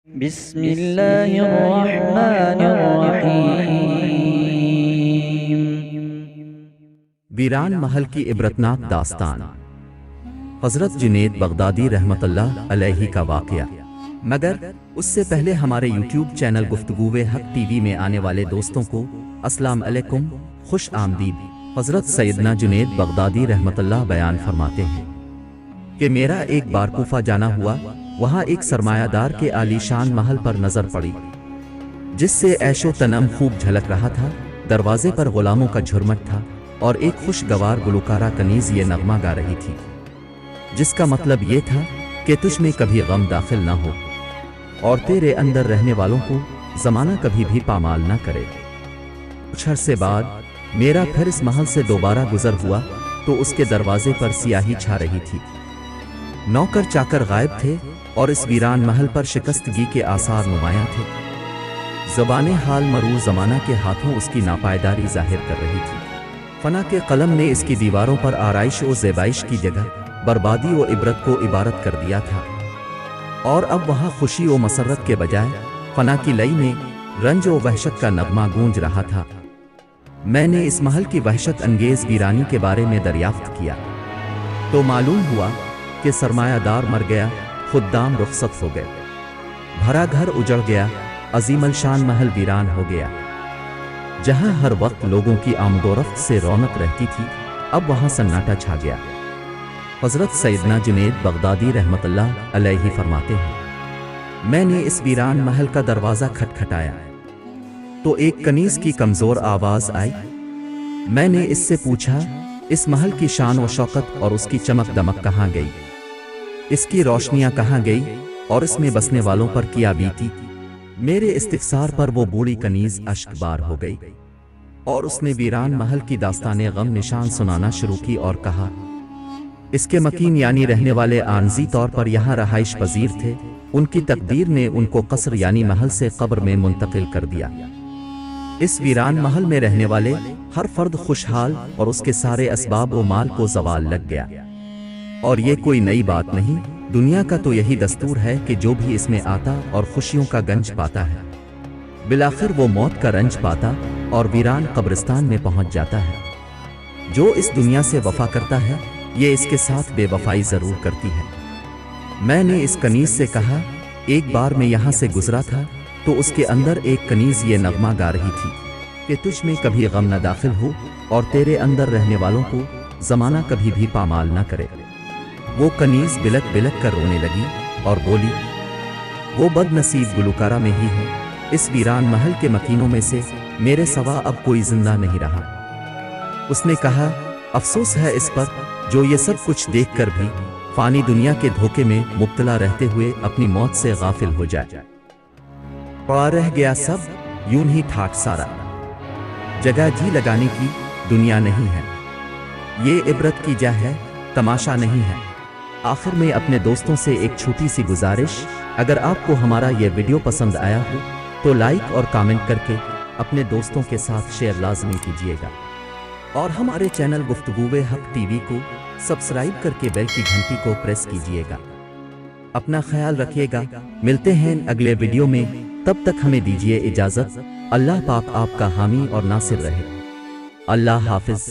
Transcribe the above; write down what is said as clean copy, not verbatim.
بسم اللہ الرحمن الرحیم۔ ویران محل کی عبرتناک داستان۔ حضرت جنید بغدادی رحمت اللہ علیہ کا واقعہ۔ مگر اس سے پہلے ہمارے یوٹیوب چینل گفتگوئے حق ٹی وی میں آنے والے دوستوں کو السلام علیکم، خوش آمدید۔ حضرت سیدنا جنید بغدادی رحمت اللہ بیان فرماتے ہیں کہ میرا ایک بار کوفہ جانا ہوا، وہاں ایک سرمایہ دار کے عالی شان محل پر نظر پڑی جس سے عیش و تنعم خوب جھلک رہا تھا۔ دروازے پر غلاموں کا جھرمٹ تھا اور ایک خوشگوار گلوکارہ کنیز یہ نغمہ گا رہی تھی جس کا مطلب یہ تھا کہ تجھ میں کبھی غم داخل نہ ہو اور تیرے اندر رہنے والوں کو زمانہ کبھی بھی پامال نہ کرے۔ کچھ عرصے بعد میرا پھر اس محل سے دوبارہ گزر ہوا تو اس کے دروازے پر سیاہی چھا رہی تھی، نوکر چاکر غائب تھے اور اس ویران محل پر شکستگی کے آثار نمایاں تھے۔ زبان حال مرور زمانہ کے ہاتھوں اس کی ناپائیداری ظاہر کر رہی تھی۔ فنا کے قلم نے اس کی دیواروں پر آرائش و زیبائش کی جگہ بربادی و عبرت کو عبارت کر دیا تھا، اور اب وہاں خوشی و مسرت کے بجائے فنا کی لئی میں رنج و وحشت کا نغمہ گونج رہا تھا۔ میں نے اس محل کی وحشت انگیز ویرانی کے بارے میں دریافت کیا تو معلوم ہوا کہ سرمایہ دار مر گیا، خدام رخصت ہو گئے، بھرا گھر اجڑ گیا، عظیم الشان محل ویران ہو گیا۔ جہاں ہر وقت لوگوں کی آمد و رفت سے رونق رہتی تھی، اب وہاں سناٹا چھا گیا۔ حضرت سیدنا جنید بغدادی رحمت اللہ علیہ فرماتے ہیں، میں نے اس ویران محل کا دروازہ کھٹکھٹایا تو ایک کنیز کی کمزور آواز آئی۔ میں نے اس سے پوچھا، اس محل کی شان و شوکت اور اس کی چمک دمک کہاں گئی؟ اس کی روشنیاں کہاں گئی اور اس میں بسنے والوں پر کیا بیتی؟ میرے استفسار پر وہ بوڑھی کنیز اشک بار ہو گئی اور اس نے ویران محل کی داستان غم نشان سنانا شروع کی اور کہا، اس کے مکین یعنی رہنے والے عارضی طور پر یہاں رہائش پذیر تھے، ان کی تقدیر نے ان کو قصر یعنی محل سے قبر میں منتقل کر دیا۔ اس ویران محل میں رہنے والے ہر فرد خوشحال اور اس کے سارے اسباب و مال کو زوال لگ گیا، اور یہ کوئی نئی بات نہیں، دنیا کا تو یہی دستور ہے کہ جو بھی اس میں آتا اور خوشیوں کا گنج پاتا ہے، بالآخر وہ موت کا رنج پاتا اور ویران قبرستان میں پہنچ جاتا ہے۔ جو اس دنیا سے وفا کرتا ہے، یہ اس کے ساتھ بے وفائی ضرور کرتی ہے۔ میں نے اس کنیز سے کہا، ایک بار میں یہاں سے گزرا تھا تو اس کے اندر ایک کنیز یہ نغمہ گا رہی تھی کہ تجھ میں کبھی غم نہ داخل ہو اور تیرے اندر رہنے والوں کو زمانہ کبھی بھی پامال نہ کرے۔ وہ کنیز بلک بلک کر رونے لگی اور بولی، وہ بد نصیب گلوکارہ میں ہی ہوں، اس ویران محل کے مکینوں میں سے میرے سوا اب کوئی زندہ نہیں رہا۔ اس نے کہا، افسوس ہے اس پر جو یہ سب کچھ دیکھ کر بھی فانی دنیا کے دھوکے میں مبتلا رہتے ہوئے اپنی موت سے غافل ہو جائے۔ پڑا رہ گیا سب یوں ہی ٹھاٹ سارا، جگہ جی لگانے کی دنیا نہیں ہے، یہ عبرت کی جا ہے، تماشا نہیں ہے۔ آخر میں اپنے دوستوں سے ایک چھوٹی سی گزارش، اگر آپ کو ہمارا یہ ویڈیو پسند آیا ہو تو لائک اور کامنٹ کر کے اپنے دوستوں کے ساتھ شیئر لازمی کیجیے گا، اور ہمارے چینل گفتگوئے حق ٹی وی کو سبسکرائب کر کے بیل کی گھنٹی کو پریس کیجیے گا۔ اپنا خیال رکھیے گا، ملتے ہیں اگلے ویڈیو میں، تب تک ہمیں دیجیے اجازت۔ اللہ پاک آپ کا حامی اور ناصر رہے۔ اللہ حافظ۔